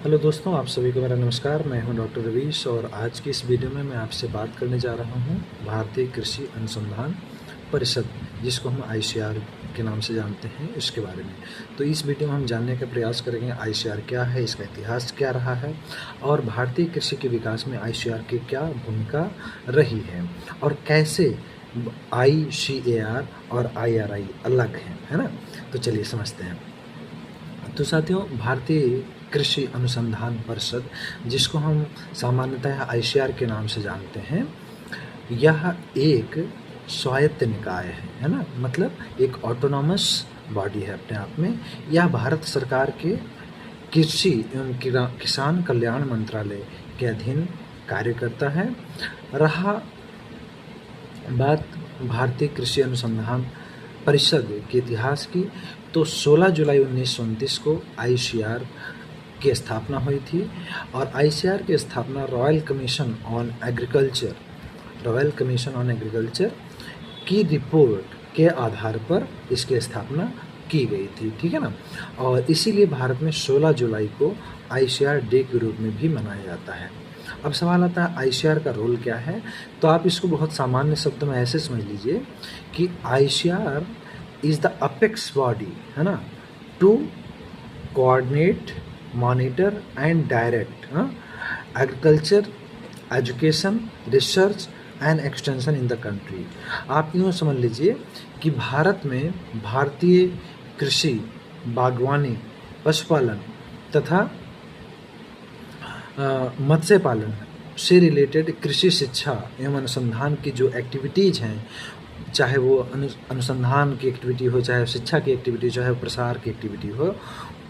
Hello दोस्तों, आप सभी को मेरा नमस्कार। मैं हूं डॉक्टर रवीश और आज की इस वीडियो में मैं आपसे बात करने जा रहा हूं भारतीय कृषि अनुसंधान परिषद, जिसको हम आईसीआर के नाम से जानते हैं, इसके बारे में। तो इस वीडियो में हम जानने का प्रयास करेंगे आईसीआर क्या है, इसका इतिहास क्या रहा है और भारतीय कृषि के विकास में आईसीआर की क्या भूमिका रही है और कैसे आईसीएआर और आईआरआई अलग हैं, है ना। तो चलिए समझते हैं। तो साथियों, भारतीय कृषि अनुसंधान परिषद, जिसको हम सामान्यतः आईसीआर के नाम से जानते हैं, यह एक स्वायत्त निकाय है ना। मतलब एक ऑटोनॉमस बॉडी है अपने आप में। यह भारत सरकार के कृषि एवं किसान कल्याण मंत्रालय के अधीन कार्य करता है। रहा बात भारतीय कृषि अनुसंधान परिषद के इतिहास की, तो 16 जुलाई 1929 को आईसीआर की स्थापना हुई थी और आईसीआर की स्थापना रॉयल कमीशन ऑन एग्रीकल्चर की रिपोर्ट के आधार पर इसकी स्थापना की गई थी, ठीक है ना। और इसीलिए भारत में 16 जुलाई को आईसीआर डे के रूप में भी मनाया जाता है। अब सवाल आता है आईसीआर का रोल क्या है। तो आप इसको बहुत सामान्य शब्द में ऐसे समझ लीजिए कि ICR is the apex body, है ना, to coordinate, monitor and direct agriculture, education, research and extension in the country. आप यूँ समझ लीजिए कि भारत में भारतीय कृषि, बागवानी, पशुपालन तथा मत्स्य पालन से रिलेटेड कृषि शिक्षा एवं अनुसंधान की जो एक्टिविटीज़ हैं, चाहे वो अनुसंधान की एक्टिविटी हो, चाहे शिक्षा की एक्टिविटी, चाहे प्रसार की एक्टिविटी हो,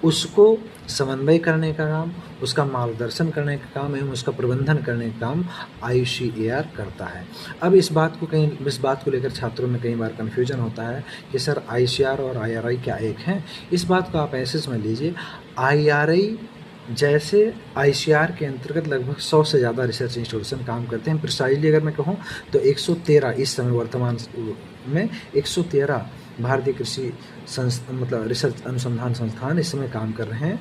उसको समन्वय करने का काम, उसका मार्गदर्शन करने का काम एवं उसका प्रबंधन करने का काम आईसीएआर करता है। अब इस बात को लेकर छात्रों में कई बार कन्फ्यूजन होता है कि सर आईसीआर और आईआरआई क्या एक हैं। इस बात को आप ऐसे समझ लीजिए, आईआरआई जैसे आईसीआर के अंतर्गत लगभग 100 से ज़्यादा रिसर्च इंस्टीट्यूशन काम करते हैं। प्रिसाइजली अगर मैं कहूँ तो 113 इस समय वर्तमान में 113 भारतीय कृषि मतलब रिसर्च अनुसंधान संस्थान इस समय काम कर रहे हैं।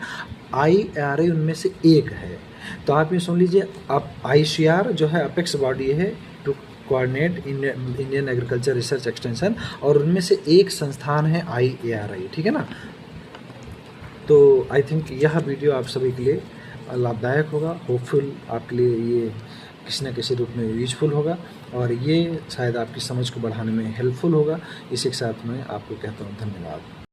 आईआरआई उनमें से एक है। तो आप ये सुन लीजिए, अब आईसीआर जो है अपेक्स बॉडी है to coordinate Indian agriculture research extension, और उनमें से एक संस्थान है आईआरआई, ठीक है ना। तो आई थिंक यह वीडियो आप सभी के लिए लाभदायक होगा, होपफुल आपके लिए ये किसी न किसी रूप में यूजफुल होगा और ये शायद आपकी समझ को बढ़ाने में हेल्पफुल होगा। इसी के साथ मैं आपको कहता हूँ धन्यवाद।